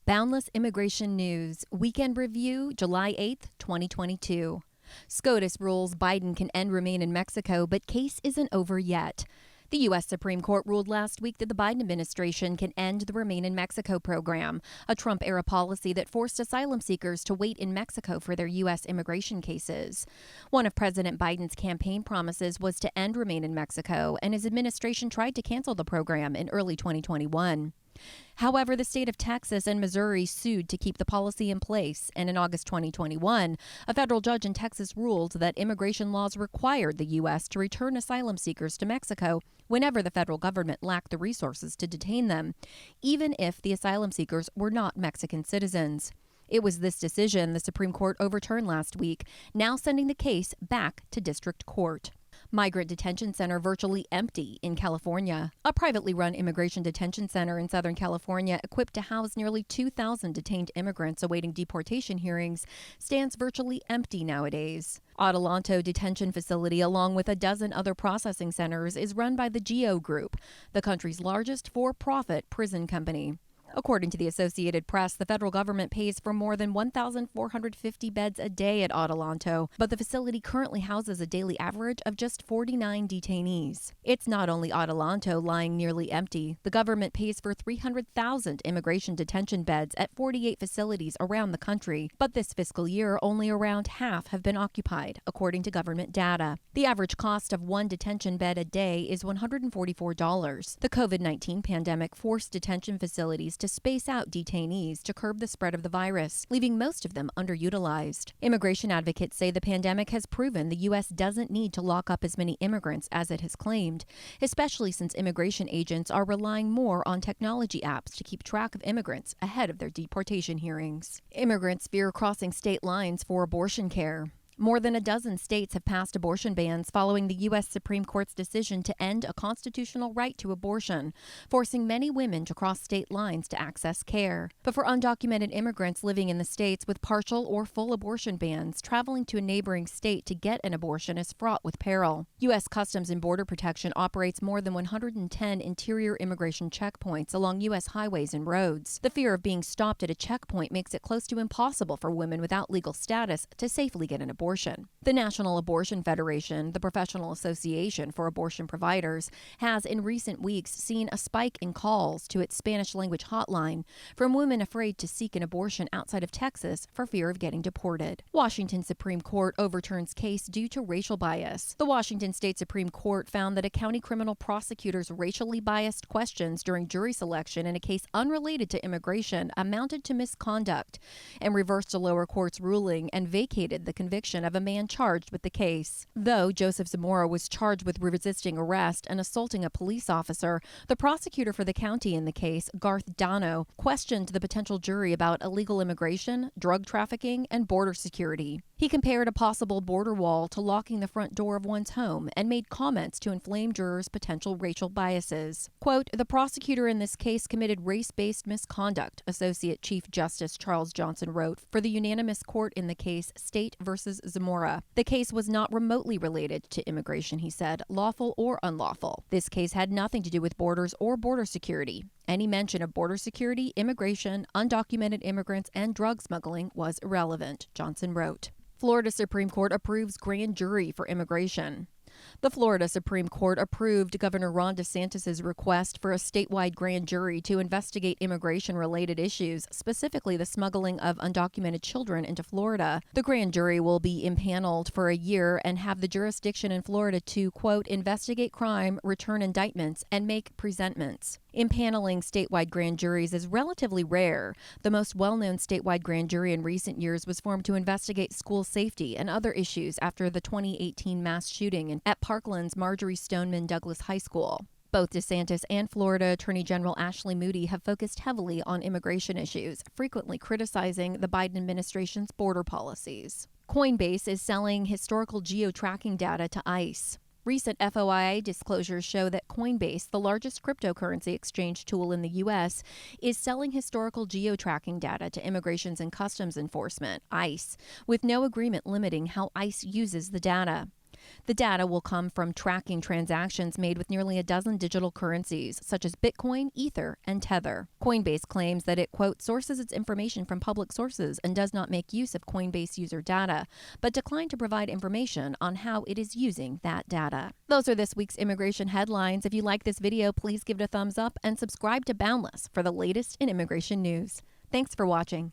Boundless Immigration News, Weekend Review, July 8th, 2022. SCOTUS rules Biden can end remain in Mexico, but case isn't over yet. The U.S. Supreme Court ruled last week that the Biden administration can end the Remain in Mexico program, a Trump-era policy that forced asylum seekers to wait in Mexico for their U.S. immigration cases. One of President Biden's campaign promises was to end Remain in Mexico, and his administration tried to cancel the program in early 2021. However, the state of Texas and Missouri sued to keep the policy in place, and in August 2021, a federal judge in Texas ruled that immigration laws required the U.S. to return asylum seekers to Mexico whenever the federal government lacked the resources to detain them, even if the asylum seekers were not Mexican citizens. It was this decision the Supreme Court overturned last week, now sending the case back to district court. Migrant Detention Center virtually empty in California. A privately run immigration detention center in Southern California, equipped to house nearly 2,000 detained immigrants awaiting deportation hearings, stands virtually empty nowadays. Adelanto Detention Facility, along with a dozen other processing centers, is run by the Geo Group, the country's largest for-profit prison company. According to the Associated Press, the federal government pays for more than 1,450 beds a day at Adelanto, but the facility currently houses a daily average of just 49 detainees. It's not only Adelanto lying nearly empty. The government pays for 300,000 immigration detention beds at 48 facilities around the country, but this fiscal year, only around half have been occupied, according to government data. The average cost of one detention bed a day is $144. The COVID-19 pandemic forced detention facilities to space out detainees to curb the spread of the virus, leaving most of them underutilized. Immigration advocates say the pandemic has proven the U.S. doesn't need to lock up as many immigrants as it has claimed, especially since immigration agents are relying more on technology apps to keep track of immigrants ahead of their deportation hearings. Immigrants fear crossing state lines for abortion care. More than a dozen states have passed abortion bans following the U.S. Supreme Court's decision to end a constitutional right to abortion, forcing many women to cross state lines to access care. But for undocumented immigrants living in the states with partial or full abortion bans, traveling to a neighboring state to get an abortion is fraught with peril. U.S. Customs and Border Protection operates more than 110 interior immigration checkpoints along U.S. highways and roads. The fear of being stopped at a checkpoint makes it close to impossible for women without legal status to safely get an abortion. The National Abortion Federation, the professional association for abortion providers, has in recent weeks seen a spike in calls to its Spanish-language hotline from women afraid to seek an abortion outside of Texas for fear of getting deported. Washington Supreme Court overturns case due to racial bias. The Washington State Supreme Court found that a county criminal prosecutor's racially biased questions during jury selection in a case unrelated to immigration amounted to misconduct, and reversed a lower court's ruling and vacated the conviction of a man charged with the case. Though Joseph Zamora was charged with resisting arrest and assaulting a police officer, the prosecutor for the county in the case, Garth Dano, questioned the potential jury about illegal immigration, drug trafficking, and border security. He compared a possible border wall to locking the front door of one's home and made comments to inflame jurors' potential racial biases. Quote, "The prosecutor in this case committed race-based misconduct," Associate Chief Justice Charles Johnson wrote for the unanimous court in the case State versus Zamora. "The case was not remotely related to immigration," he said, "lawful or unlawful. This case had nothing to do with borders or border security. Any mention of border security, immigration, undocumented immigrants, and drug smuggling was irrelevant," Johnson wrote. Florida Supreme Court approves grand jury for immigration. The Florida Supreme Court approved Governor Ron DeSantis' request for a statewide grand jury to investigate immigration-related issues, specifically the smuggling of undocumented children into Florida. The grand jury will be impaneled for a year and have the jurisdiction in Florida to, quote, "investigate crime, return indictments, and make presentments." Impaneling statewide grand juries is relatively rare. The most well-known statewide grand jury in recent years was formed to investigate school safety and other issues after the 2018 mass shooting at Parkland's Marjorie Stoneman Douglas High School. Both DeSantis and Florida Attorney General Ashley Moody have focused heavily on immigration issues, frequently criticizing the Biden administration's border policies. Coinbase is selling historical geotracking data to ICE. Recent FOIA disclosures show that Coinbase, the largest cryptocurrency exchange tool in the U.S., is selling historical geotracking data to Immigrations and Customs Enforcement, ICE, with no agreement limiting how ICE uses the data. The data will come from tracking transactions made with nearly a dozen digital currencies, such as Bitcoin, Ether, and Tether. Coinbase claims that it, quote, sources its information from public sources and does not make use of Coinbase user data, but declined to provide information on how it is using that data. Those are this week's immigration headlines. If you like this video, please give it a thumbs up and subscribe to Boundless for the latest in immigration news. Thanks for watching.